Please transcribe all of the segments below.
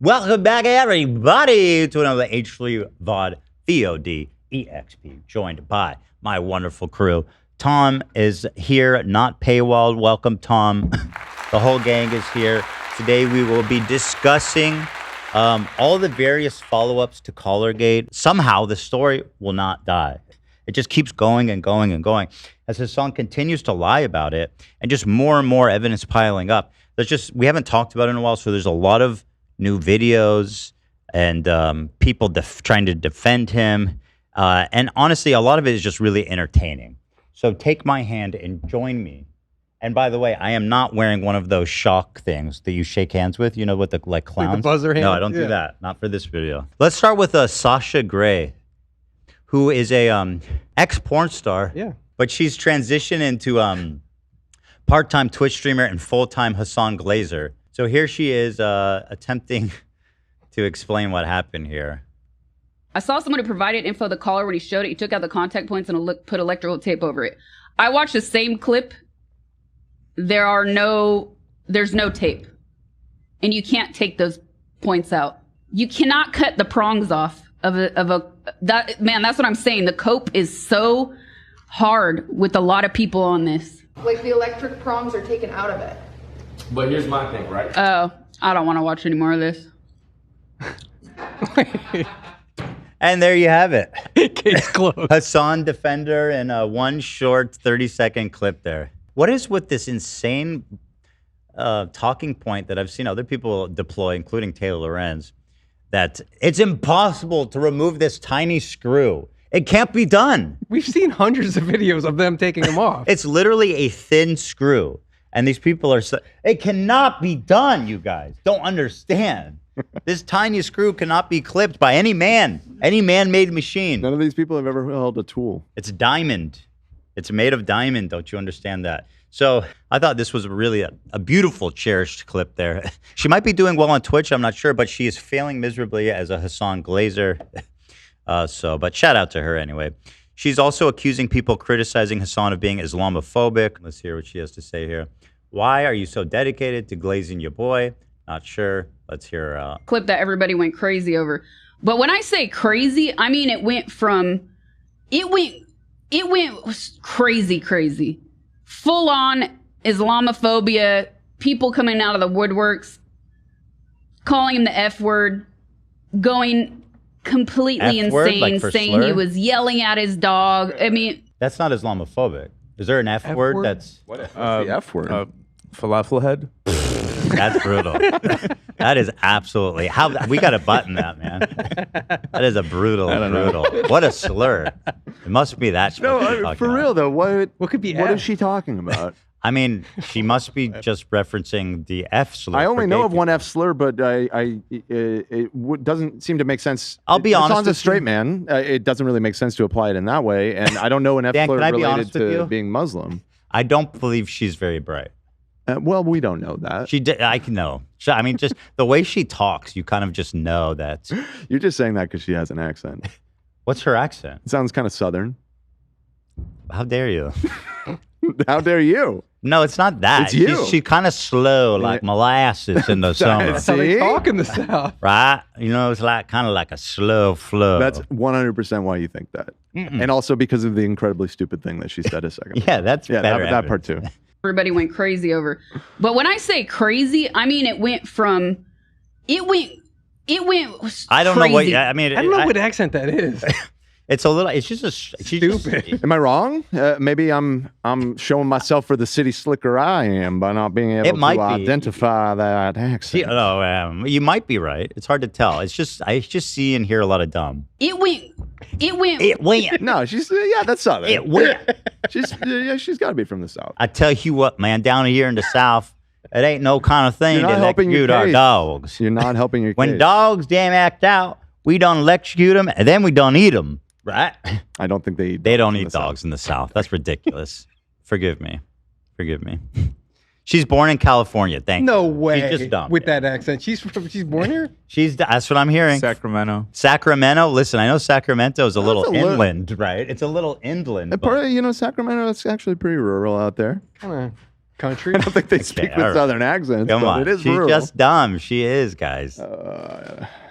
Welcome back, everybody, to another H3 VOD VOD EXP, joined by my wonderful crew. Tom is here, not paywalled. Welcome, Tom. The whole gang is here. Today we will be discussing all the various follow-ups to Callergate. Somehow the story will not die. It just keeps going and going and going as Hasan continues to lie about it, and just more and more evidence piling up. We haven't talked about it in a while, so there's a lot of new videos and people trying to defend him. And honestly, a lot of it is just really entertaining. So take my hand and join me. And by the way, I am not wearing one of those shock things that you shake hands with, you know, with the like clowns. Like the buzzer hand? No, I don't do that. Not for this video. Let's start with Sasha Gray, who is a ex-porn star. Yeah. But she's transitioned into part-time Twitch streamer and full-time Hasan Glazer. So here she is attempting to explain what happened here. I saw someone who provided info of the caller when he showed it. He took out the contact points and put electrical tape over it. I watched the same clip. There's no tape. And you can't take those points out. You cannot cut the prongs off that's what I'm saying. The cope is so hard with a lot of people on this. Like the electric prongs are taken out of it. But here's my thing, right? Oh, I don't want to watch any more of this. And there you have it. Case closed. Hasan defender in one short 30-second clip there. What is with this insane talking point that I've seen other people deploy, including Taylor Lorenz, that it's impossible to remove this tiny screw? It can't be done. We've seen hundreds of videos of them taking them off. It's literally a thin screw. And these people are it cannot be done, you guys. Don't understand. This tiny screw cannot be clipped by any man-made machine. None of these people have ever held a tool. It's diamond. It's made of diamond. Don't you understand that? So I thought this was really a beautiful, cherished clip there. She might be doing well on Twitch, I'm not sure, but she is failing miserably as a Hasan Glazer. But shout out to her anyway. She's also accusing people criticizing Hasan of being Islamophobic. Let's hear what she has to say here. Why are you so dedicated to glazing your boy? Not sure. Let's hear her out. Clip that everybody went crazy over. But when I say crazy, I mean it went crazy. Full on Islamophobia, people coming out of the woodworks, calling him the F word, going completely insane, like saying slur? he was yelling at his dog. I mean, That's not Islamophobic. Is there an F word that's... What's the F word? Falafel head? That's brutal. That is absolutely... we got to button that, man. That is a brutal. What a slur. It must be that. For real though, what could be What F? is she talking about? I mean, she must be just referencing the F slur. I only for know gay of one people. F slur, but it doesn't seem to make sense. I'll be honest Hasan's a with straight you. man. It doesn't really make sense to apply it in that way, and I don't know an F Dan, slur can I be related honest with you? to being Muslim. I don't believe she's very bright. Well, we don't know that. She did. I can know. I mean, just the way she talks, you kind of just know that. You're just saying that because she has an accent. What's her accent? It sounds kind of southern. How dare you? How dare you? No, it's not that. It's you. She's kind of slow, like molasses in the summer, That's how they See? talk in the South. right? You know, it's like kind of like a slow flow. That's 100% why you think that, and also because of the incredibly stupid thing that she said a second ago. yeah, that's Yeah, better. that part too. everybody went crazy over. But when I say crazy, I mean it went I don't know what. I mean, I don't know what accent that is. it's a little. It's just a Stupid. Am I wrong? Maybe I'm showing myself for the city slicker I am by not being able might to be. identify that accent. You might be right. It's hard to tell. It's just I just see and hear a lot of dumb. It went. It went. No, she's that's southern. It went. She's got to be from the south. I tell you what, man. Down here in the South, it ain't no kind of thing You're to not helping your electrocute our case. dogs. You're not helping your When case. dogs damn act out, we don't electrocute them, and then we don't eat them. Right? I don't think they eat. They don't dogs in eat the dogs in the South. That's ridiculous. Forgive me. She's born in California. No way. She's just dumb. With that accent. She's born here? That's what I'm hearing. Sacramento. Sacramento. Listen, I know Sacramento is a little a little- inland, right? It's a little inland. And but- part of, Sacramento, it's actually pretty rural out there. Kind of country. I don't think they speak all right. with southern accents, Come but on. it is She's rural. just dumb. She is, guys.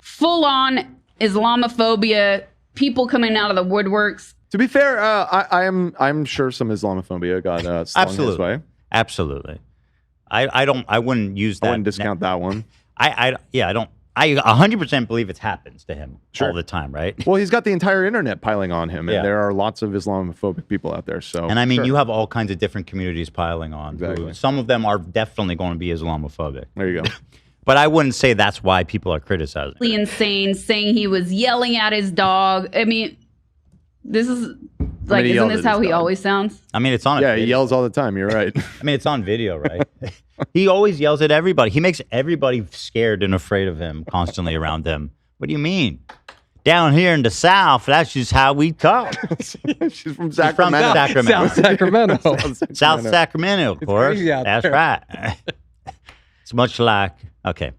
Full on Islamophobia, people coming out of the woodworks. To be fair, I'm sure some Islamophobia got slung his Absolutely. way. Absolutely. I wouldn't use that. I wouldn't discount that one. I 100% believe it happens to him Sure. all the time, right? Well, he's got the entire internet piling on him, and Yeah. there are lots of Islamophobic people out there. So, And I mean, sure. you have all kinds of different communities piling on. who- Exactly. Some of them are definitely going to be Islamophobic. There you go. But I wouldn't say that's why people are criticizing. it. Insane, saying he was yelling at his dog. I mean, this is like, he isn't yelled this at how his he dog. always sounds? I mean, it's on. Yeah, a he video. yells all the time. You're right. I mean, it's on video, right? He always yells at everybody. He makes everybody scared and afraid of him constantly around him. What do you mean? Down here in the South, that's just how we talk. She's from Sacramento. Sacramento. South Sacramento. South Sacramento, of course. crazy out That's there. right. It's much like, okay,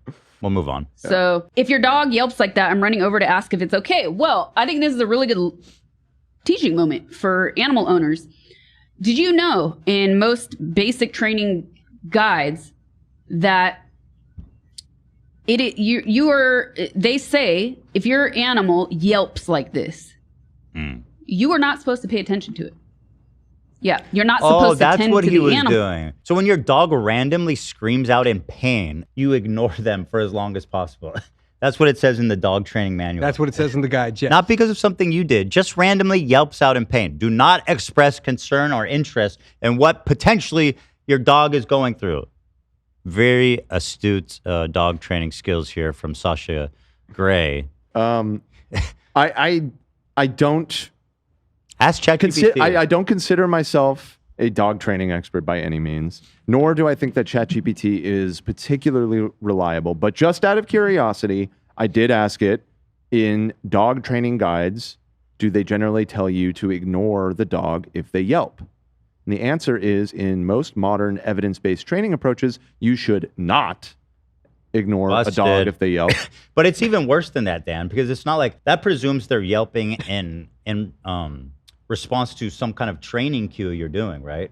we'll move on. So if your dog yelps like that, I'm running over to ask if it's okay. Well, I think this is a really good teaching moment for animal owners. Did you know in most basic training guides that they say if your animal yelps like this, you are not supposed to pay attention to it. Yeah, you're not supposed Oh, to that's tend what to he the was animal. doing. So when your dog randomly screams out in pain, you ignore them for as long as possible. That's what it says in the dog training manual. That's what it says in the guide, Jeff. Not because of something you did, just randomly yelps out in pain. Do not express concern or interest in what potentially your dog is going through. Very astute dog training skills here from Sasha Gray. I don't Ask ChatGPT. I don't consider myself a dog training expert by any means, nor do I think that ChatGPT is particularly reliable. But just out of curiosity, I did ask it in dog training guides, do they generally tell you to ignore the dog if they yelp? And the answer is in most modern evidence-based training approaches, you should not ignore a dog Busted. if they yelp. But it's even worse than that, Dan, because it's not like that presumes they're yelping in response to some kind of training cue you're doing, right?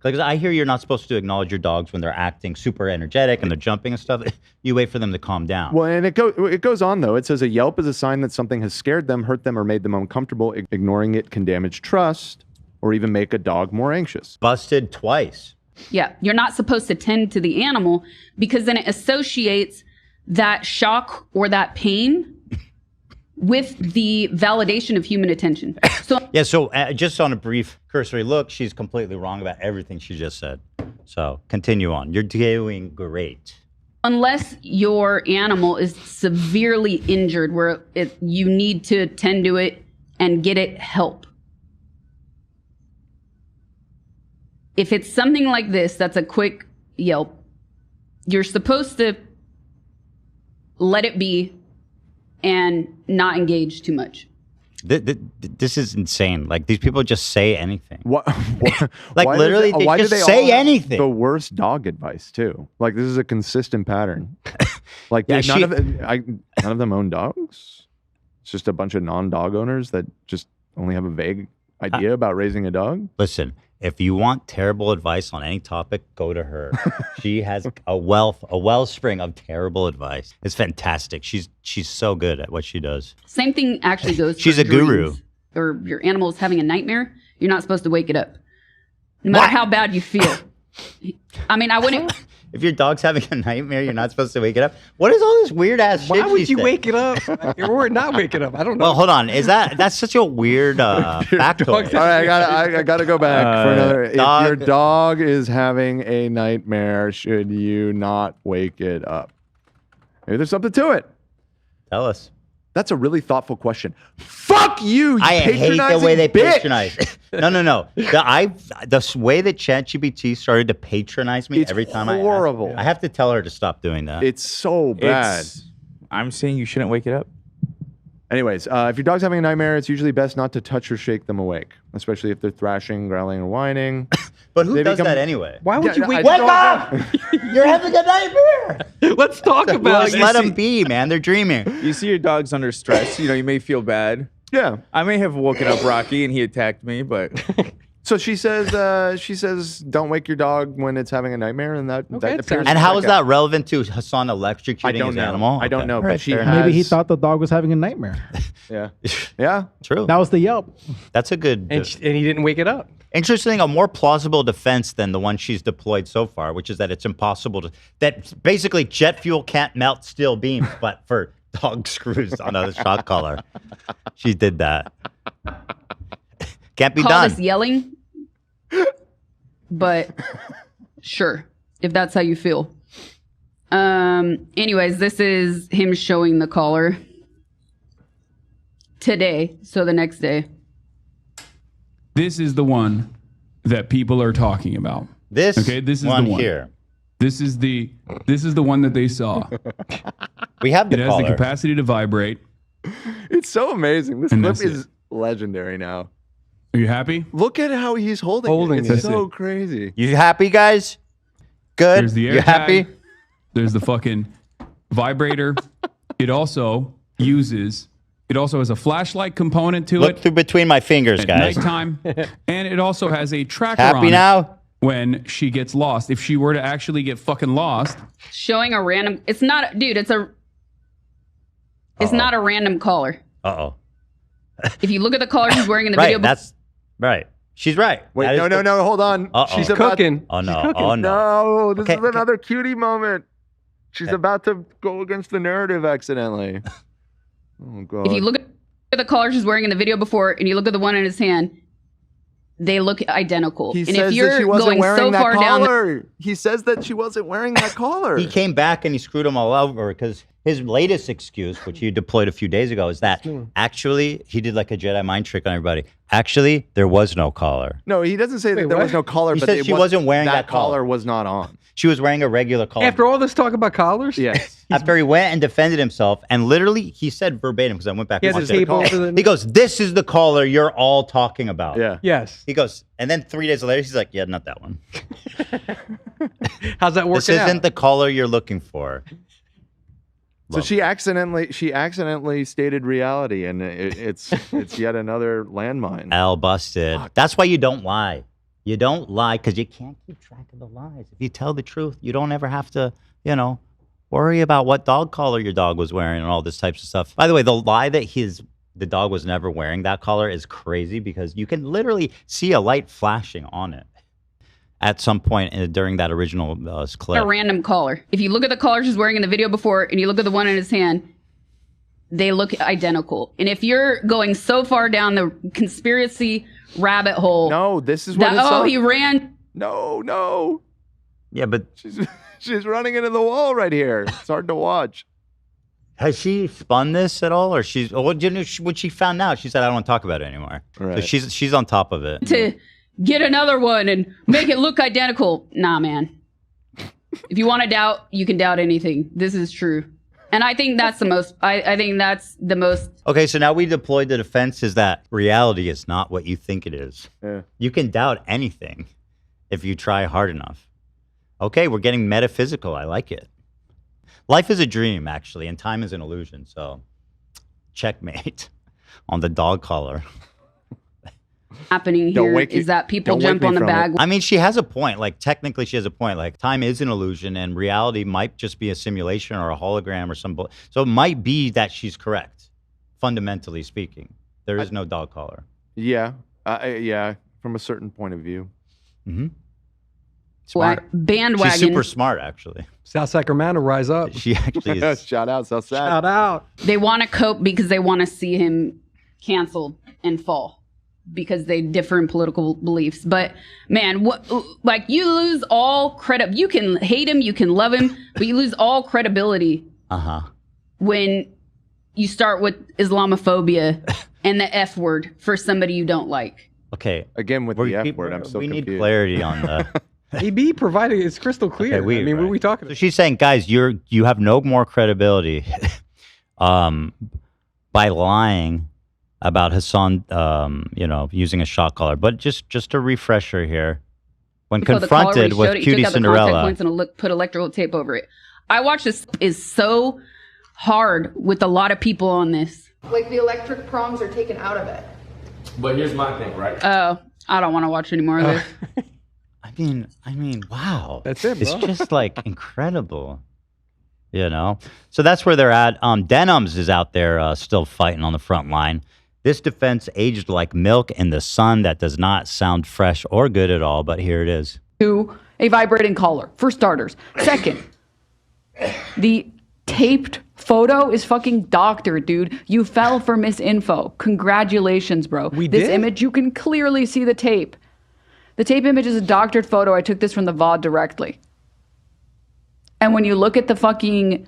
Because I hear you're not supposed to acknowledge your dogs when they're acting super energetic and they're jumping and stuff. You wait for them to calm down. Well, and it goes on, though. It says a yelp is a sign that something has scared them, hurt them, or made them uncomfortable. Ignoring it can damage trust or even make a dog more anxious. Busted twice. Yeah, you're not supposed to tend to the animal because then it associates that shock or that pain with the validation of human attention. So Yeah, so just on a brief cursory look, she's completely wrong about everything she just said. So continue on. You're doing great. unless your animal is severely injured where you need to tend to it and get it help. If it's something like this, that's a quick yelp, you're supposed to let it be and not engage too much. This is insane. Like, these people just say anything. What? Like, why literally, does it- they why do just all say have anything. The worst dog advice too. Like, this is a consistent pattern. Like, Yeah, none of them own dogs. It's just a bunch of non-dog owners that just only have a vague idea about raising a dog. Listen, if you want terrible advice on any topic, go to her. She has a wellspring of terrible advice. It's fantastic. She's so good at what she does. Same thing actually goes She's for a guru. dreams. Or your animal is having a nightmare, you're not supposed to wake it up. No matter What? how bad you feel. I mean, I wouldn't. If your dog's having a nightmare, you're not supposed to wake it up. What is all this weird ass shit? Why would she you said? wake it up? Or not wake it up? I don't know. Well, hold on. That's such a weird factoid? All right, I gotta go back for another. If dog- your dog is having a nightmare, should you not wake it up? Maybe there's something to it. Tell us. That's a really thoughtful question. Fuck you, I hate the way they bitch. patronize. No. The way that ChatGPT started to patronize me It's every time horrible. I have to tell her to stop doing that. It's so bad. I'm saying you shouldn't wake it up. Anyways, if your dog's having a nightmare, it's usually best not to touch or shake them awake, especially if they're thrashing, growling, or whining. But who they does become- that anyway? Why would you Yeah, wake I- the dog up? You're having a nightmare. Let's talk about Just it. let them be, man. They're dreaming. You see your dog's under stress. You know, you may feel bad. Yeah. I may have woken up Rocky and he attacked me, but So she says, don't wake your dog when it's having a nightmare, and that appears. And to how is check out. that relevant to Hasan electrocuting I don't his know. animal? I don't know, All right, but she fair. has. Maybe he thought the dog was having a nightmare. Yeah, yeah. True. That was the Yelp. That's a good. And he didn't wake it up. Interesting, a more plausible defense than the one she's deployed so far, which is that it's impossible to, that basically jet fuel can't melt steel beams, but for dog screws on a shock collar. She did that. Can't be Call done. this yelling, but sure, if that's how you feel. Anyways, this is him showing the collar today, so the next day. This is the one that people are talking about. This is one the one here. This is the one that they saw. We have the It has collar. the capacity to vibrate. It's so amazing. This And clip that's is legendary now. Are you happy? Look at how he's holding it. it. It's That's so it. crazy. You happy, guys? Good. There's the air You happy? tag. There's the fucking vibrator. It also has a flashlight component to Look it through between my fingers, at guys. nighttime. And it also has a tracker Happy on it now? when she gets lost. If she were to actually get fucking lost, Showing a random. It's not, dude. It's not a random collar. Uh-oh. If you look at the collar he's wearing in the Right, video, that's right. She's right. Wait, That is no, hold on. Uh-oh. She's She's about. cooking. Oh, no. She's cooking. Oh, no. No, this Okay, is another cutie moment. She's about to go against the narrative accidentally. Oh god. if you look at the collar she's wearing in the video before, and you look at the one in his hand, they look identical. He and says if you're that she wasn't going wearing so that far down, collar. He says that she wasn't wearing that collar. He came back and he screwed them all over because his latest excuse, which he deployed a few days ago, is that actually he did like a Jedi mind trick on everybody. Actually, there was no collar. No, he doesn't say that there was no collar, He but said it she wasn't wearing that collar. collar was not on. She was wearing a regular collar. After all this talk about collars, Yes. After he went and defended himself, and literally he said verbatim, because I went back he and has his watched it. tape over the. He goes, "This is the collar you're all talking about." Yeah. Yes. He goes, and then 3 days later, he's like, "Yeah, not that one. How's that This working out? isn't the collar you're looking for." So she accidentally stated reality, and it's yet another landmine. Al busted. That's why you don't lie. You don't lie because you can't keep track of the lies. If you tell the truth, you don't ever have to, worry about what dog collar your dog was wearing and all this types of stuff. By the way, the lie that the dog was never wearing that collar is crazy because you can literally see a light flashing on it at some point during that original clip. a random collar. If you look at the collar she's wearing in the video before, and you look at the one in his hand, they look identical. And if you're going so far down the conspiracy rabbit hole, No, this is what he ran. No. Yeah, but She's running into the wall right here. It's hard to watch. has she spun this at all, or when she found out, she said, "I don't want to talk about it anymore." Right. So she's on top of it. To get another one and make it look identical. Nah, man. If you want to doubt, you can doubt anything. This is true. And I think that's the most, I think that's the most. Okay, so now we deployed the defense is that reality is not what you think it is. Yeah. You can doubt anything if you try hard enough. Okay, we're getting metaphysical. I like it. Life is a dream, actually, and time is an illusion. So, checkmate on the dog collar. Happening here is that people jump on the bag. I mean, she has a point. Like, technically, she has a point. Like, time is an illusion, and reality might just be a simulation or a hologram or some. So it might be that she's correct, fundamentally speaking. There is no dog collar. Yeah. Yeah. From a certain point of view. Mm-hmm. Smart. Bandwagon. She's super smart, actually. South Sacramento, rise up. She actually is. Shout out, Southside. Shout out. They want to cope because they want to see him canceled and fall because they differ in political beliefs. But man, like you lose all credit. You can hate him, you can love him, but you lose all credibility when you start with Islamophobia and the F word for somebody you don't like. Okay. Again, with the F word, I'm so we confused. need clarity on the. AB provided it's crystal clear. Okay, I mean, what are we talking So about? she's saying, guys, you have no more credibility by lying about Hasan, using a shock collar. But just a refresher here. When confronted with Cutie Contact Cinderella, points and put electrical tape over it. I watched this is so hard with a lot of people on this. Like the electric prongs are taken out of it. But here's my thing, right? Oh, I don't want to watch any more of this. I mean, wow. That's it, bro. It's just like incredible. You know? So that's where they're at. Denham's is out there still fighting on the front line. This defense aged like milk in the sun. That does not sound fresh or good at all, but here it is. To a vibrating collar, for starters. Second, the taped photo is fucking doctored, dude. You fell for misinfo. Congratulations, bro. This did? image, you can clearly see the tape. The tape image is a doctored photo. I took this from the VOD directly. And when you look at the fucking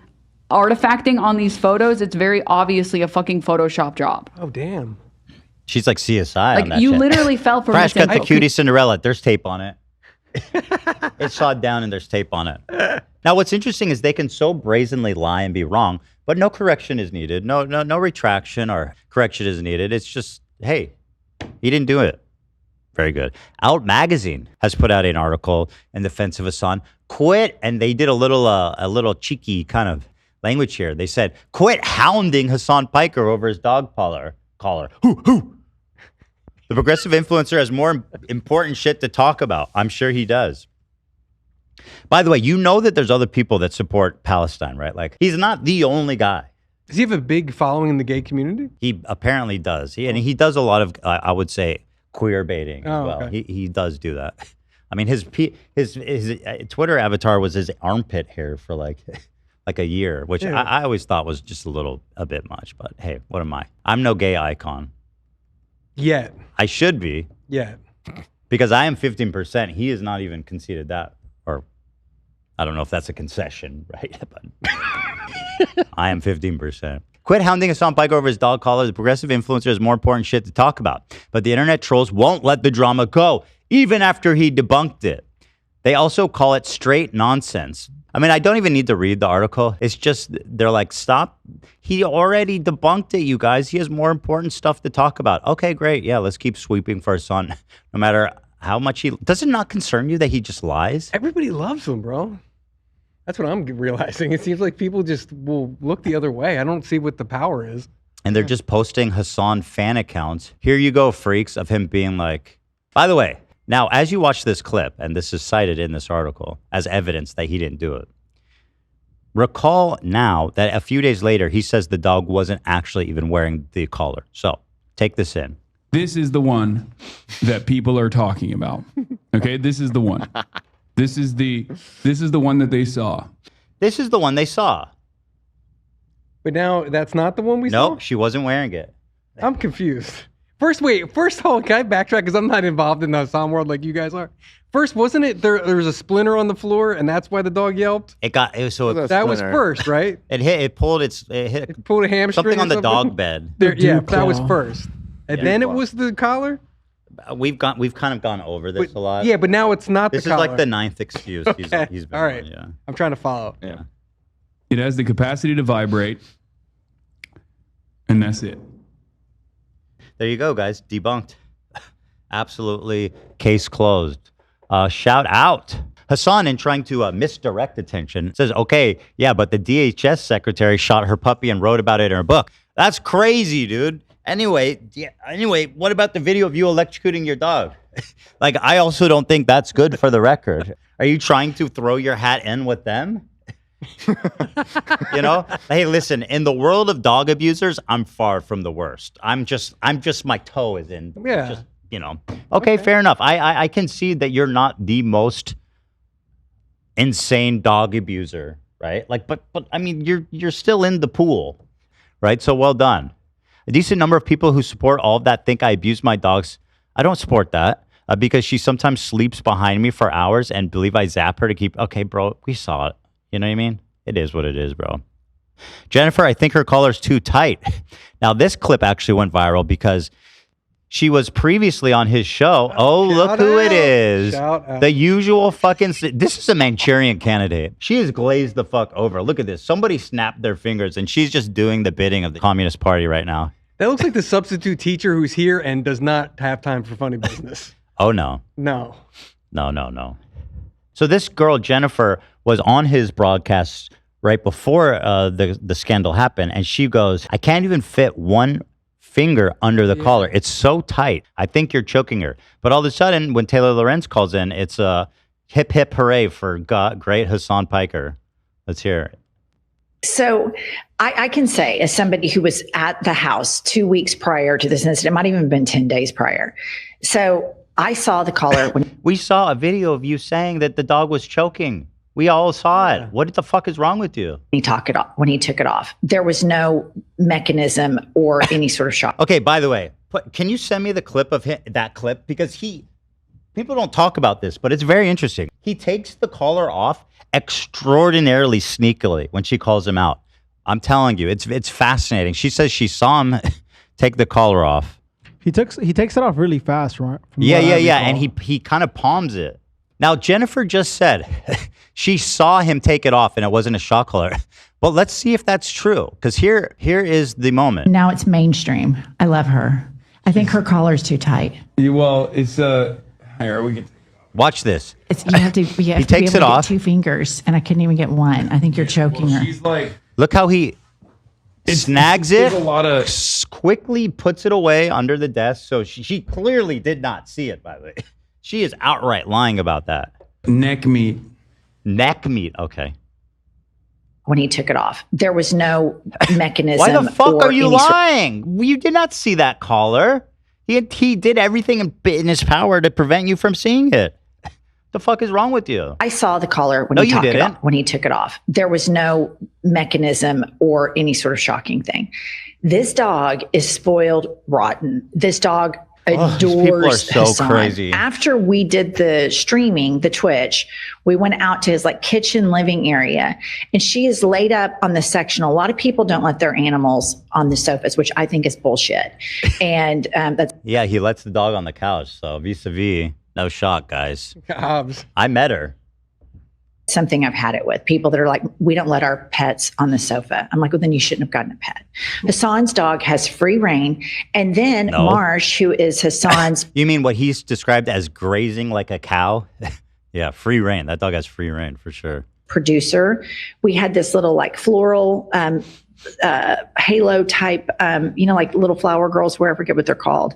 artifacting on these photos, it's very obviously a fucking Photoshop job. Oh, damn. She's like CSI on that You shit. literally fell for Crash cut the misinfo. cutie Cinderella. There's tape on it. It's sawed down and there's tape on it. Now, what's interesting is they can so brazenly lie and be wrong, but no correction is needed. No retraction or correction is needed. It's just, hey, he didn't do it. Very good. Out Magazine has put out an article in defense of Hasan. Quit, and they did a little cheeky kind of language here. They said, quit hounding Hasan Piker over his dog collar. Hoo. The progressive influencer has more important shit to talk about. I'm sure he does. By the way, you know that there's other people that support Palestine, right? Like, he's not the only guy. Does he have a big following in the gay community? He apparently does. He does a lot of, I would say, queer baiting as Oh, well. okay. He does do that. I mean, his Twitter avatar was his armpit hair for like a year, which Yeah. I always thought was just a bit much. But hey, what am I? I'm no gay icon. Yet. I should be, Yet. because I am 15%. He has not even conceded that. Or I don't know if that's a concession, right? But I am 15%. Quit hounding Hasan Piker over his dog collar. The progressive influencer has more important shit to talk about. But the internet trolls won't let the drama go, even after he debunked it. They also call it straight nonsense. I mean, I don't even need to read the article. It's just, they're like, stop. He already debunked it, you guys. He has more important stuff to talk about. Okay, great. Yeah, let's keep sweeping for Hasan. No matter how much does it not concern you that he just lies? Everybody loves him, bro. That's what I'm realizing. It seems like people just will look the other way. I don't see what the power is. And they're just posting Hasan fan accounts. Here you go, freaks, of him being like, by the way, now, as you watch this clip, and this is cited in this article as evidence that he didn't do it, recall now that a few days later, he says the dog wasn't actually even wearing the collar. So take this in. This is the one that people are talking about. Okay, this is the one. This is the one that they saw. This is the one they saw. But now that's not the one we saw? Nope, she wasn't wearing it. I'm confused. First, can I backtrack? Because I'm not involved in the Hasan world like you guys are. First, wasn't it there was a splinter on the floor and that's why the dog yelped? It was That was first, right? it pulled a hamstring something or on the something? dog bed. Yeah, that was first. And then it was the collar? We've kind of gone over this a lot. Yeah, but now it's not This the is collar. like the 9th excuse Okay. he's been All right. on, yeah. I'm trying to follow. Yeah. It has the capacity to vibrate, and that's it. There you go, guys. Debunked. Absolutely. Case closed. Shout out. Hasan, in trying to misdirect attention, says, okay, yeah, but the DHS secretary shot her puppy and wrote about it in her book. That's crazy, dude. Anyway, what about the video of you electrocuting your dog? Like, I also don't think that's good for the record. Are you trying to throw your hat in with them? You know, hey, listen, in the world of dog abusers, I'm far from the worst. I'm just my toe is in. Yeah. Just, okay, fair enough. I can see that you're not the most insane dog abuser, right? Like, but I mean, you're still in the pool, right? So well done. A decent number of people who support all of that think I abuse my dogs. I don't support that. Because she sometimes sleeps behind me for hours and believe I zap her to keep. Okay, bro, we saw it. You know what I mean? It is what it is, bro. Jennifer, I think her collar's too tight. Now, this clip actually went viral because she was previously on his show. Oh, look who it is. Shout out. The usual fucking. This is a Manchurian candidate. She is glazed the fuck over. Look at this. Somebody snapped their fingers and she's just doing the bidding of the Communist Party right now. That looks like the substitute teacher who's here and does not have time for funny business. Oh, no. No. No. So this girl, Jennifer, was on his broadcast right before the scandal happened. And she goes, I can't even fit one finger under the collar. It's so tight. I think you're choking her. But all of a sudden, when Taylor Lorenz calls in, it's a hip, hip, hooray for great Hasan Piker. Let's hear it. So I can say, as somebody who was at the house 2 weeks prior to this incident, it might even have been 10 days prior. So I saw the collar. We saw a video of you saying that the dog was choking. We all saw it. What the fuck is wrong with you? When he took it off, there was no mechanism or any sort of shock. Okay, by the way, can you send me the clip of that clip? Because people don't talk about this, but it's very interesting. He takes the collar off extraordinarily sneakily when she calls him out. I'm telling you, it's fascinating. She says she saw him take the collar off. He takes it off really fast, right? Yeah. And he kind of palms it. Now, Jennifer just said she saw him take it off and it wasn't a shock collar. But let's see if that's true. Because here is the moment. Now it's mainstream. I love her. I think her collar's too tight. Well, it's here we get. Watch this. You have to be able takes to it off. get 2 fingers, and I couldn't even get one. I think you're choking her. She's like, look how he snags it, there's a lot of quickly puts it away under the desk. So she clearly did not see it, by the way. She is outright lying about that. neck meat. Neck meat, okay. When he took it off, there was no mechanism. Why the fuck or are you any lying? You did not see that collar. He did everything in his power to prevent you from seeing it. The fuck is wrong with you? I saw the collar when he took it off. There was no mechanism or any sort of shocking thing. This dog is spoiled rotten. This dog adores people are so Hasan. crazy. After we did the streaming, the Twitch, we went out to his kitchen living area, and she is laid up on the sectional. A lot of people don't let their animals on the sofas, which I think is bullshit. And that's he lets the dog on the couch. So vis-a-vis, no shock, guys. I met her. something I've had it with. People that are like, we don't let our pets on the sofa. I'm like, well, then you shouldn't have gotten a pet. Hasan's dog has free reign. And then Marsh, who is Hasan's... You mean what he's described as grazing like a cow? Yeah, free reign. That dog has free reign for sure. Producer. We had this little like floral halo type, like little flower girls, where I forget what they're called.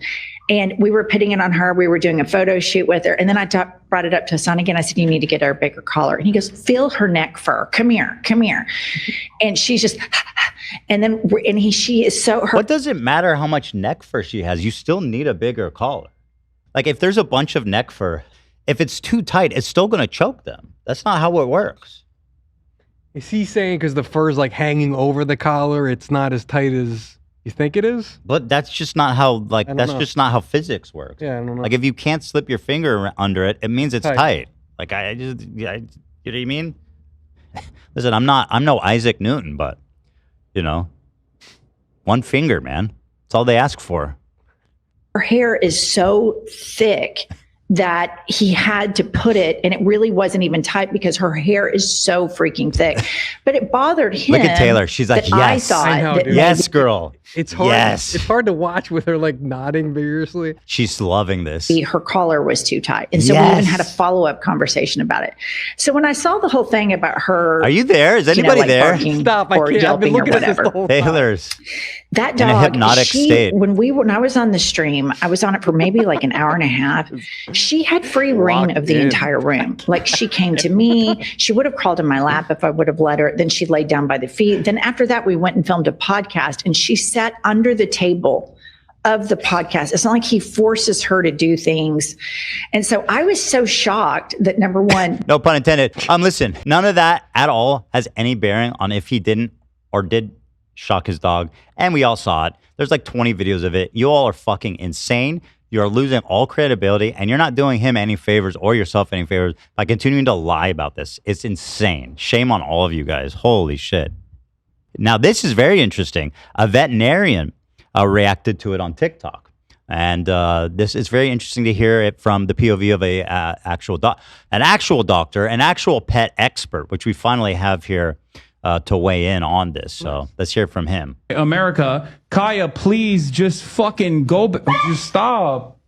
And we were putting it on her. We were doing a photo shoot with her. And then I brought it up to Hasan again. I said, you need to get her a bigger collar. And he goes, feel her neck fur. Come here. And she's just, she is so hurt. What does it matter how much neck fur she has? You still need a bigger collar. Like if there's a bunch of neck fur, if it's too tight, it's still going to choke them. That's not how it works. Is he saying because the fur's like hanging over the collar, it's not as tight as you think it is? But that's just not how, just not how physics works. Yeah, I don't know. Like if you can't slip your finger under it, it means it's tight. Like you know what I mean? Listen, I'm no Isaac Newton, but one finger, man. That's all they ask for. Her hair is so thick that he had to put it, and it really wasn't even tight because her hair is so freaking thick. But it bothered him. Look at Taylor. She's like, yes. I know, dude. Yes, girl. It's hard. Yes. It's hard to watch with her like nodding vigorously. She's loving this. Her collar was too tight. And so we even had a follow-up conversation about it. So when I saw the whole thing about her... Are you there? Is anybody there? Stop. I can't. I've been looking at this the whole time. Taylor's that dog, in a hypnotic state. When I was on the stream, I was on it for maybe like an hour and a half. She had free reign of the entire room. Like she came to me. She would have crawled in my lap if I would have let her. Then she laid down by the feet. Then after that, we went and filmed a podcast, and she sat under the table of the podcast. It's not like he forces her to do things. And so I was so shocked that, number one, no pun intended. Listen, none of that at all has any bearing on if he didn't or did shock his dog. And we all saw it. There's like 20 videos of it. You all are fucking insane. You're losing all credibility, and you're not doing him any favors or yourself any favors by continuing to lie about this. It's insane. Shame on all of you guys. Holy shit. Now, this is very interesting. A veterinarian reacted to it on TikTok. And this is very interesting to hear it from the POV of an actual doctor, an actual pet expert, which we finally have here to weigh in on this. So let's hear from him. America, Kaya, please just fucking go. Just stop.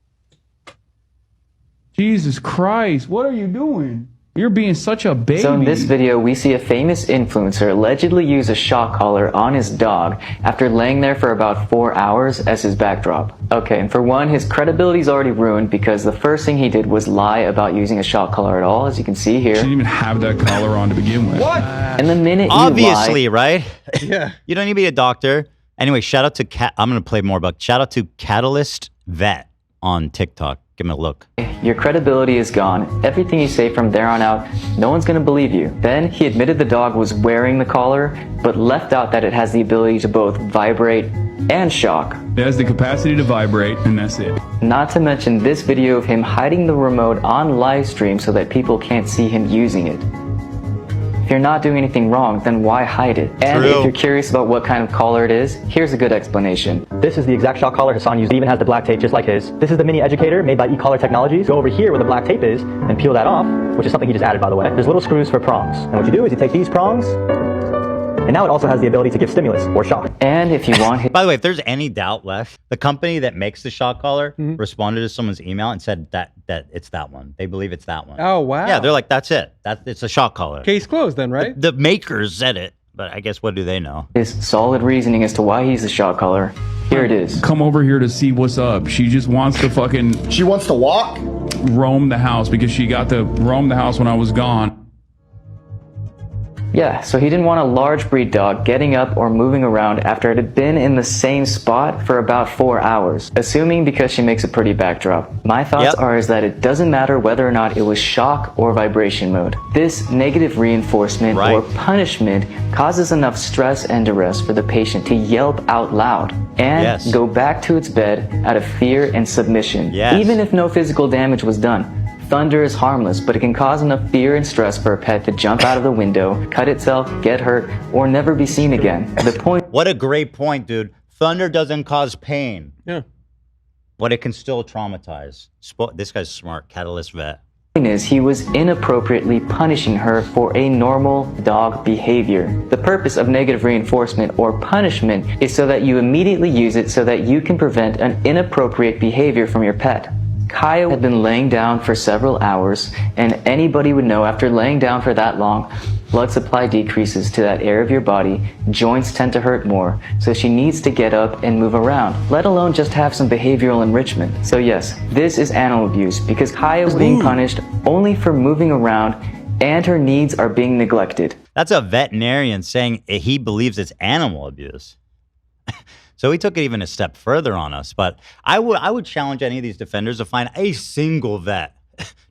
Jesus Christ, what are you doing? You're being such a baby. So in this video, we see a famous influencer allegedly use a shock collar on his dog after laying there for about 4 hours as his backdrop. Okay, and for one, his credibility is already ruined because the first thing he did was lie about using a shock collar at all, as you can see here. She didn't even have that collar on to begin with. What? And the minute you Obviously, lie, right? Yeah. You don't need to be a doctor. Anyway, shout out to I'm going to play more about. Shout out to Catalyst Vet on TikTok. Give him a look. your credibility is gone. Everything you say from there on out, no one's gonna believe you. Then he admitted the dog was wearing the collar, but left out that it has the ability to both vibrate and shock. It has the capacity to vibrate, and that's it. Not to mention this video of him hiding the remote on live stream so that people can't see him using it. If you're not doing anything wrong, then why hide it? And if you're curious about what kind of collar it is, here's a good explanation. This is the exact shock collar Hasan used. It even has the black tape just like his. This is the mini educator made by eCollar Technologies. Go over here where the black tape is and peel that off, which is something he just added, by the way. There's little screws for prongs. And what you do is you take these prongs, and now it also has the ability to give stimulus or shock. And if you want... By the way, if there's any doubt left, the company that makes the shock collar responded to someone's email and said that it's that one. They believe it's that one. Oh, wow. Yeah, they're like, that's it. It's a shock collar. Case closed then, right? The makers said it, but I guess what do they know? His solid reasoning as to why he's the shock collar. Here it is. Come over here to see what's up. She just wants to fucking... She wants to walk? Roam the house because she got to roam the house when I was gone. Yeah, so he didn't want a large breed dog getting up or moving around after it had been in the same spot for about 4 hours, assuming because she makes a pretty backdrop. My thoughts are is that it doesn't matter whether or not it was shock or vibration mode. This negative reinforcement or punishment causes enough stress and duress for the patient to yelp out loud and go back to its bed out of fear and submission, even if no physical damage was done. Thunder is harmless, but it can cause enough fear and stress for a pet to jump out of the window, cut itself, get hurt, or never be seen again. The point... What a great point, dude. Thunder doesn't cause pain. Yeah. But it can still traumatize. This guy's smart. Catalyst vet. Is he was inappropriately punishing her for a normal dog behavior. The purpose of negative reinforcement or punishment is so that you immediately use it so that you can prevent an inappropriate behavior from your pet. Kaya had been laying down for several hours, and anybody would know after laying down for that long, blood supply decreases to that area of your body, joints tend to hurt more, so she needs to get up and move around, let alone just have some behavioral enrichment. So yes, this is animal abuse because Kaya was being punished only for moving around and her needs are being neglected. That's a veterinarian saying he believes it's animal abuse. So he took it even a step further on us. But I would challenge any of these defenders to find a single vet,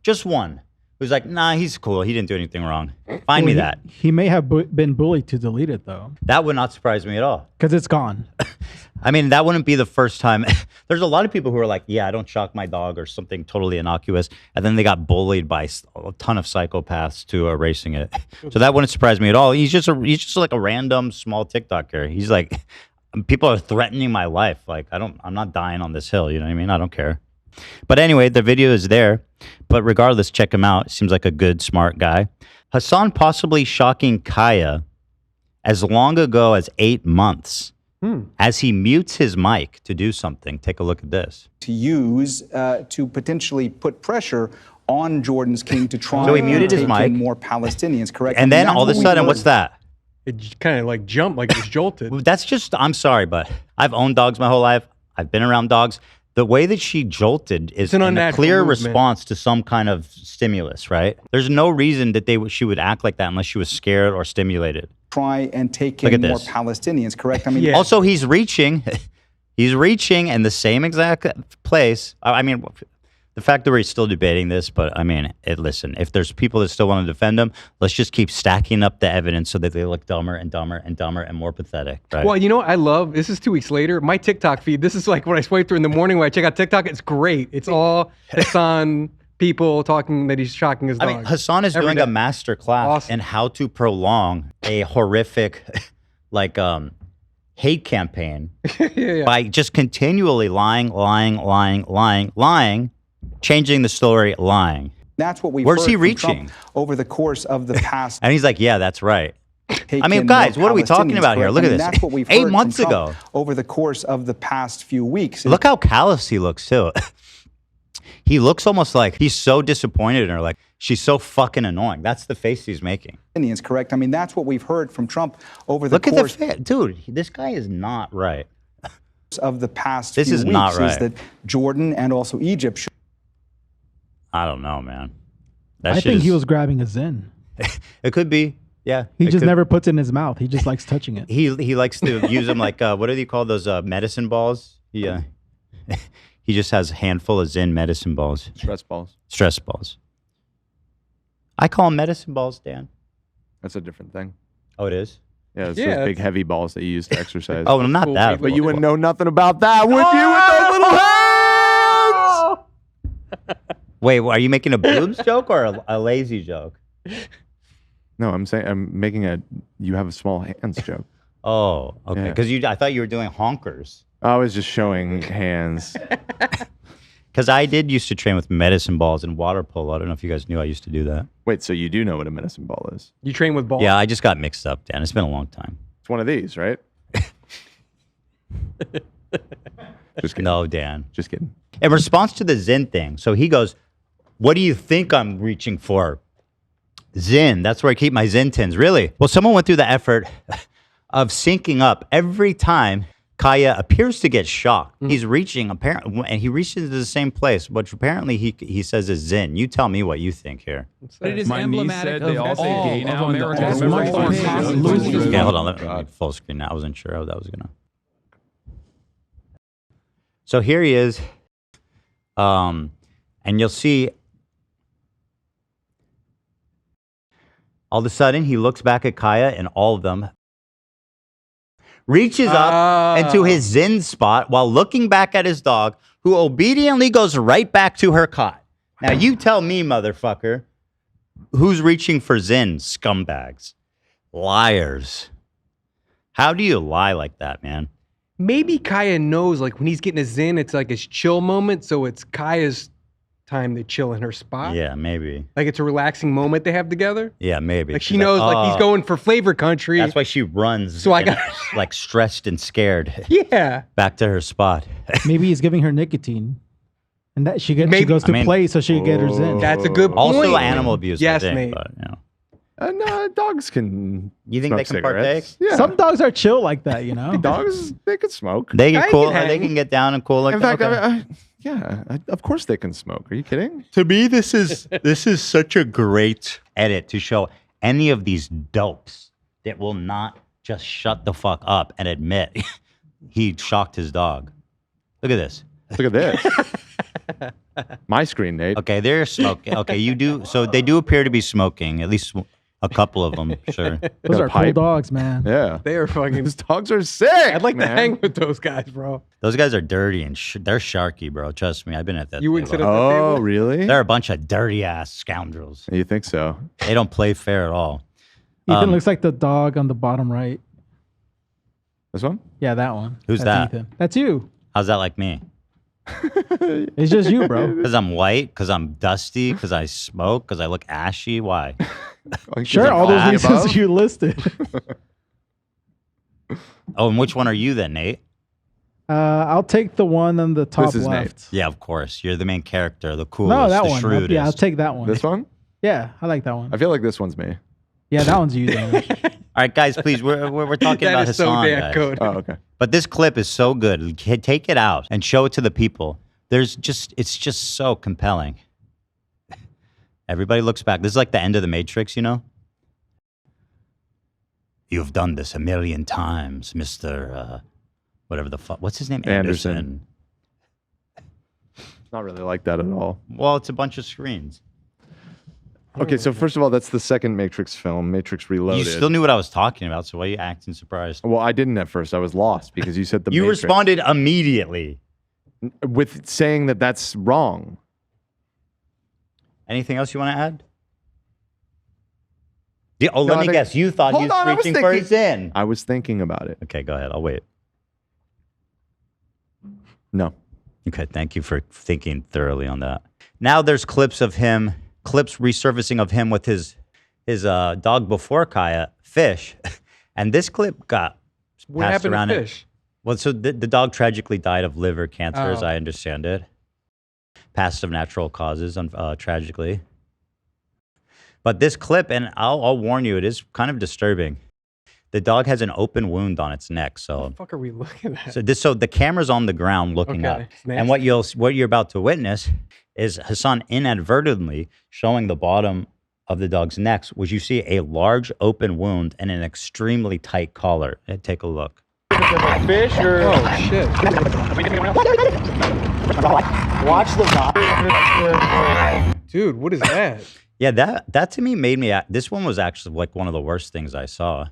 just one, who's like, nah, he's cool. He didn't do anything wrong. Find me that. He may have been bullied to delete it, though. That would not surprise me at all. Because it's gone. I mean, that wouldn't be the first time. There's a lot of people who are like, yeah, I don't shock my dog or something totally innocuous. And then they got bullied by a ton of psychopaths to erasing it. So that wouldn't surprise me at all. He's just like a random small TikToker. He's like... People are threatening my life. Like, I'm not dying on this hill. You know what I mean? I don't care. But anyway, the video is there. But regardless, check him out. Seems like a good, smart guy. Hasan possibly shocking Kaya as long ago as 8 months as he mutes his mic to do something. Take a look at this. To use to potentially put pressure on Jordan's King to try so he muted his take mic. in more Palestinians, correct? And then all of a sudden, what's that? It kind of like jumped, like it was jolted. That's just, I'm sorry, but I've owned dogs my whole life. I've been around dogs. The way that she jolted is a clear response to some kind of stimulus, right? There's no reason that she would act like that unless she was scared or stimulated. Try and take in more Palestinians, correct? I mean, also he's reaching in the same exact place. I mean, the fact that we're still debating this, but I mean, listen, if there's people that still want to defend them, let's just keep stacking up the evidence so that they look dumber and dumber and dumber and more pathetic, right? Well, you know what I love? This is 2 weeks later. My TikTok feed, this is like what I swipe through in the morning when I check out TikTok. It's great. It's all Hasan people talking that he's shocking his dog. I mean, Hasan is doing a master class in how to prolong a horrific, like, hate campaign by just continually lying, changing the story, lying. That's what we've Where's heard he from reaching? Trump over the course of the past. And he's like, yeah, that's right. I mean, guys, what are we talking about here? Look at this. That's what we've heard 8 months from Trump ago. over the course of the past few weeks. Look how callous he looks, too. He looks almost like he's so disappointed in her. Like, she's so fucking annoying. That's the face he's making. Indians, correct? I mean, that's what we've heard from Trump over the Look course. at the face. Dude, this guy is not right. Of the past This few is weeks not right. is that Jordan and also Egypt should I don't know, man. I think he was grabbing a Zen. It could be. Yeah. He it just could- never puts it in his mouth. He just likes touching it. He likes to use them like, what do you call those medicine balls? Yeah. He just has a handful of Zen medicine balls. Stress balls. Stress balls. I call them medicine balls, Dan. That's a different thing. Oh, it is? Yeah, it's Yeah, those big heavy balls that you use to exercise. Oh, well, not Cool that. people. But you wouldn't know nothing about that, would you, with those little hands? Wait, are you making a boobs joke or a lazy joke? No, I'm saying I'm making a you have a small hands joke. Oh, okay. Yeah. Because I thought you were doing honkers. I was just showing hands. Because I did used to train with medicine balls and water polo. I don't know if you guys knew I used to do that. Wait, so you do know what a medicine ball is? You train with balls? Yeah, I just got mixed up, Dan. It's been a long time. It's one of these, right? Just kidding. No, Dan. Just kidding. In response to the Zen thing, so he goes, "What do you think I'm reaching for?" Zen. That's where I keep my Zen tins. Really? Well, someone went through the effort of syncing up every time Kaya appears to get shocked. He's reaching apparently, and he reaches to the same place, which apparently he says is Zen. You tell me what you think here. But it is My niece emblematic said they of all say all gay now of in the America's all right women to forces. losing. Okay, hold on. Let me full screen now. I wasn't sure how that was gonna. So here he is, and you'll see. All of a sudden, he looks back at Kaya, and all of them reaches up into his Zen spot while looking back at his dog, who obediently goes right back to her cot. Now, you tell me, motherfucker, who's reaching for Zen, scumbags, liars. How do you lie like that, man? Maybe Kaya knows, like, when he's getting a Zen, it's like his chill moment, so it's Kaya's time to chill in her spot. Yeah, maybe. Like, it's a relaxing moment they have together. Yeah, maybe. Like, she She's knows, like, "Oh." he's going for flavor country. That's why she runs. So I and, got- like stressed and scared Yeah. back to her spot. Maybe he's giving her nicotine, and that she Maybe- goes to I mean- play so she can get her Zen. That's a good point. Also, animal abuse. Yes, I think, mate. But, you know. And dogs can. You think they smoke can partake? cigarettes. Yeah. Some dogs are chill like that, you know. dogs they can smoke. They get I cool. can hang. They can get down and cool like In that. fact, Okay. of course they can smoke. Are you kidding? To me, this is such a great edit to show any of these dopes that will not just shut the fuck up and admit he shocked his dog. Look at this. Look at this. My screen, Nate. Okay, they're smoking. Okay, you do. So they do appear to be smoking. At least a couple of them. Sure. Those Got a are cool pipe. dogs, man. Yeah. They are fucking. Those dogs are sick. I'd like man. to hang with those guys, bro. Those guys are dirty and they're sharky, bro. Trust me. I've been at that. You wouldn't sit table. at the Oh, table? really? They're a bunch of dirty ass scoundrels. You think so? They don't play fair at all. Ethan looks like the dog on the bottom right. This one? Yeah, that one. Who's That's that? Ethan. That's you. How's that like me? It's just you, bro. Because I'm white? Because I'm dusty? Because I smoke? Because I look ashy? Why? Sure, all those fat? reasons you listed. Oh, and which one are you then, Nate? I'll take the one on the top is Nate. left. Yeah, of course. You're the main character, the coolest, No, that the one. shrewdest. Yeah, I'll take that one. This one? Yeah, I like that one. I feel like this one's me. Yeah, that one's you, Dan. All right, guys, please. We're talking That about is so Hasan, damn guys. good. Oh, okay. But this clip is so good. Take it out and show it to the people. It's just so compelling. Everybody looks back. This is like the end of the Matrix, you know? You've done this 1,000,000 times, Mr. Whatever the fuck. What's his name? Anderson. It's not really like that at all. Well, it's a bunch of screens. Okay, so first of all, that's the second Matrix film, Matrix Reloaded. You still knew what I was talking about, so why are you acting surprised? Well, I didn't at first. I was lost because you said the You Matrix. responded immediately. With saying that that's wrong. Anything else you want to add? Yeah, oh, No, let I me think- guess. You thought Hold he was on, I was reaching for his in. I was thinking about it. Okay, go ahead. I'll wait. No. Okay, thank you for thinking thoroughly on that. Now there's clips resurfacing of him with his dog before Kaya, Fish, and this clip got What passed happened around. to Fish? Well, so the dog tragically died of liver cancer, as Oh. I understand it. passive natural causes, tragically. But this clip, and I'll warn you, it is kind of disturbing. The dog has an open wound on its neck. So What the fuck are we looking at? So the camera's on the ground looking up, Okay, it's and what you're about to witness is Hasan inadvertently showing the bottom of the dog's neck, which you see a large open wound and an extremely tight collar. Take a look. Fish or Oh shit. Watch the dog. Dude, what is that? Yeah, that to me made me. This one was actually like one of the worst things I saw.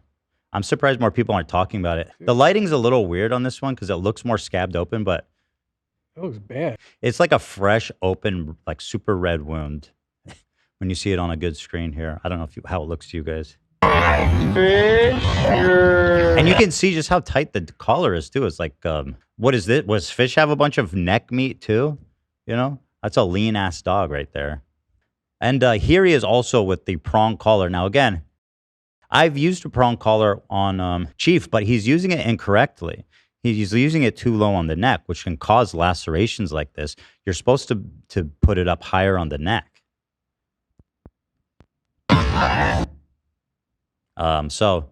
I'm surprised more people aren't talking about it. The lighting's a little weird on this one because it looks more scabbed open, but That looks bad. it's like a fresh, open, like super red wound when you see it on a good screen here. I don't know how it looks to you guys. fish or And you can see just how tight the collar is too. It's like, what is this? Was fish have a bunch of neck meat too? You know, that's a lean ass dog right there. And here he is also with the prong collar. Now again, I've used a prong collar on Chief, but he's using it incorrectly. He's using it too low on the neck, which can cause lacerations like this. You're supposed to put it up higher on the neck. So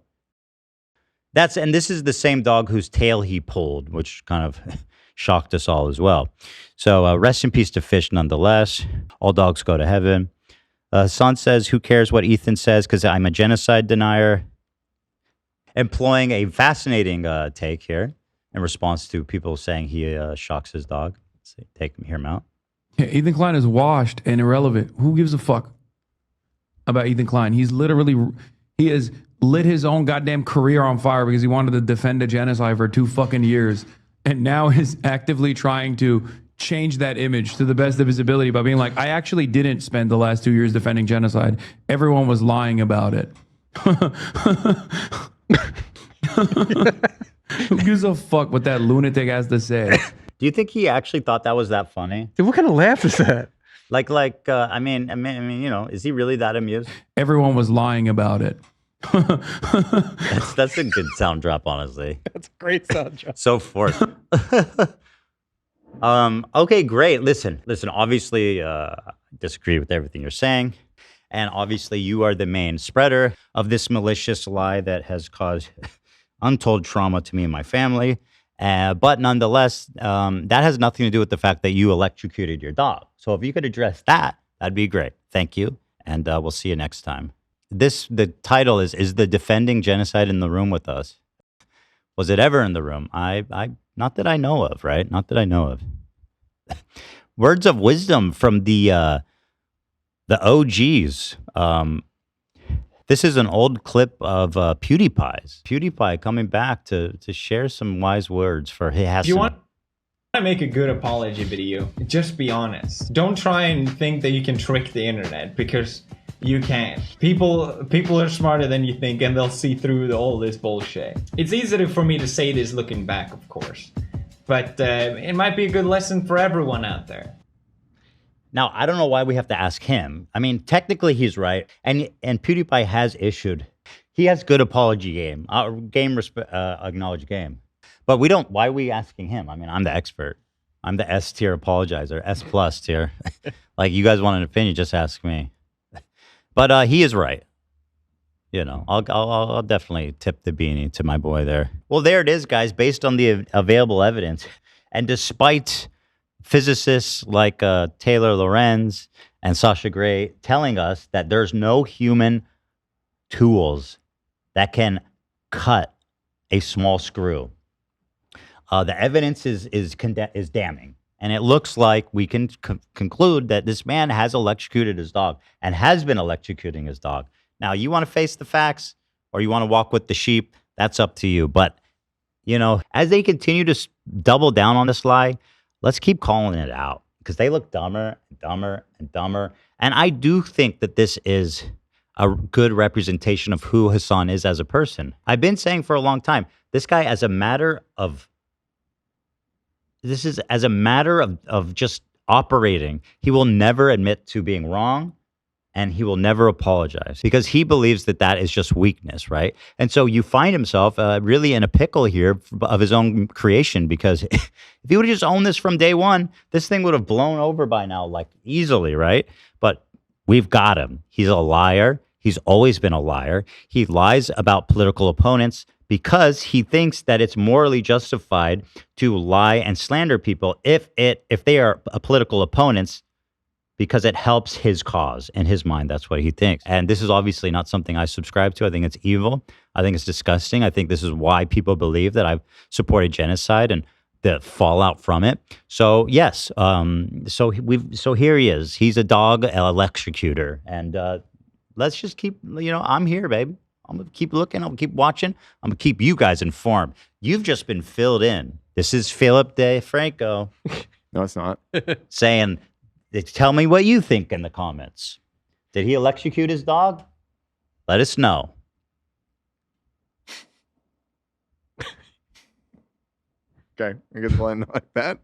this is the same dog whose tail he pulled, which kind of shocked us all as well. So rest in peace to Fish nonetheless. All dogs go to heaven. Son says, who cares what Ethan says because I'm a genocide denier. Employing a fascinating take here in response to people saying he shocks his dog. Let's see, hear him out. Yeah, Ethan Klein is washed and irrelevant. Who gives a fuck about Ethan Klein? He has lit his own goddamn career on fire because he wanted to defend a genocide for 2 fucking years, and now is actively trying to change that image to the best of his ability by being like, I actually didn't spend the last 2 years defending genocide. Everyone was lying about it. Who gives a fuck what that lunatic has to say? Do you think he actually thought that was that funny? Dude, what kind of laugh is that? I mean, you know, is he really that amused? Everyone was lying about it. That's a good sound drop, honestly. That's a great sound drop. So forth. Okay, great. Listen. Obviously, disagree with everything you're saying, and obviously, you are the main spreader of this malicious lie that has caused untold trauma to me and my family. But nonetheless, that has nothing to do with the fact that you electrocuted your dog. So if you could address that, that'd be great. Thank you, and we'll see you next time. The title is the defending genocide in the room with us? Was it ever in the room? I not that I know of, right? Not that I know of. Words of wisdom from the OGs. This is an old clip of PewDiePie's. PewDiePie coming back to share some wise words for Hasan. If you want to make a good apology video, just be honest. Don't try and think that you can trick the internet, because you can't. People are smarter than you think, and they'll see through all this bullshit. It's easier for me to say this looking back, of course, but it might be a good lesson for everyone out there. Now, I don't know why we have to ask him. I mean, technically he's right, and PewDiePie has issued. He has good apology game, acknowledge game. But we don't. Why are we asking him? I mean, I'm the expert. I'm the S tier apologizer, S plus tier. Like, you guys want an opinion, just ask me. But he is right. You know, I'll definitely tip the beanie to my boy there. Well, there it is, guys. Based on the available evidence, and despite physicists like Taylor Lorenz and Sasha Gray telling us that there's no human tools that can cut a small screw, the evidence is damning. And it looks like we can conclude that this man has electrocuted his dog and has been electrocuting his dog. Now, you want to face the facts or you want to walk with the sheep, that's up to you. But, you know, as they continue to double down on this lie, let's keep calling it out, because they look dumber and dumber and dumber. And I do think that this is a good representation of who Hasan is as a person. I've been saying for a long time, this guy, as a matter of just operating, he will never admit to being wrong, and he will never apologize because he believes that that is just weakness, right? And so you find himself really in a pickle here of his own creation, because if he would have just owned this from day one, this thing would have blown over by now, like easily, right? But we've got him. He's a liar. He's always been a liar. He lies about political opponents because he thinks that it's morally justified to lie and slander people if they are political opponents, because it helps his cause. In his mind, that's what he thinks. And this is obviously not something I subscribe to. I think it's evil. I think it's disgusting. I think this is why people believe that I've supported genocide and the fallout from it. So yes, so here he is. He's a dog electrocutor, and let's just keep, I'm here, baby. I'm going to keep looking. I'm going to keep watching. I'm going to keep you guys informed. You've just been filled in. This is Philip DeFranco. No, it's not. Saying, tell me what you think in the comments. Did he electrocute his dog? Let us know. Okay, I guess we'll end like that.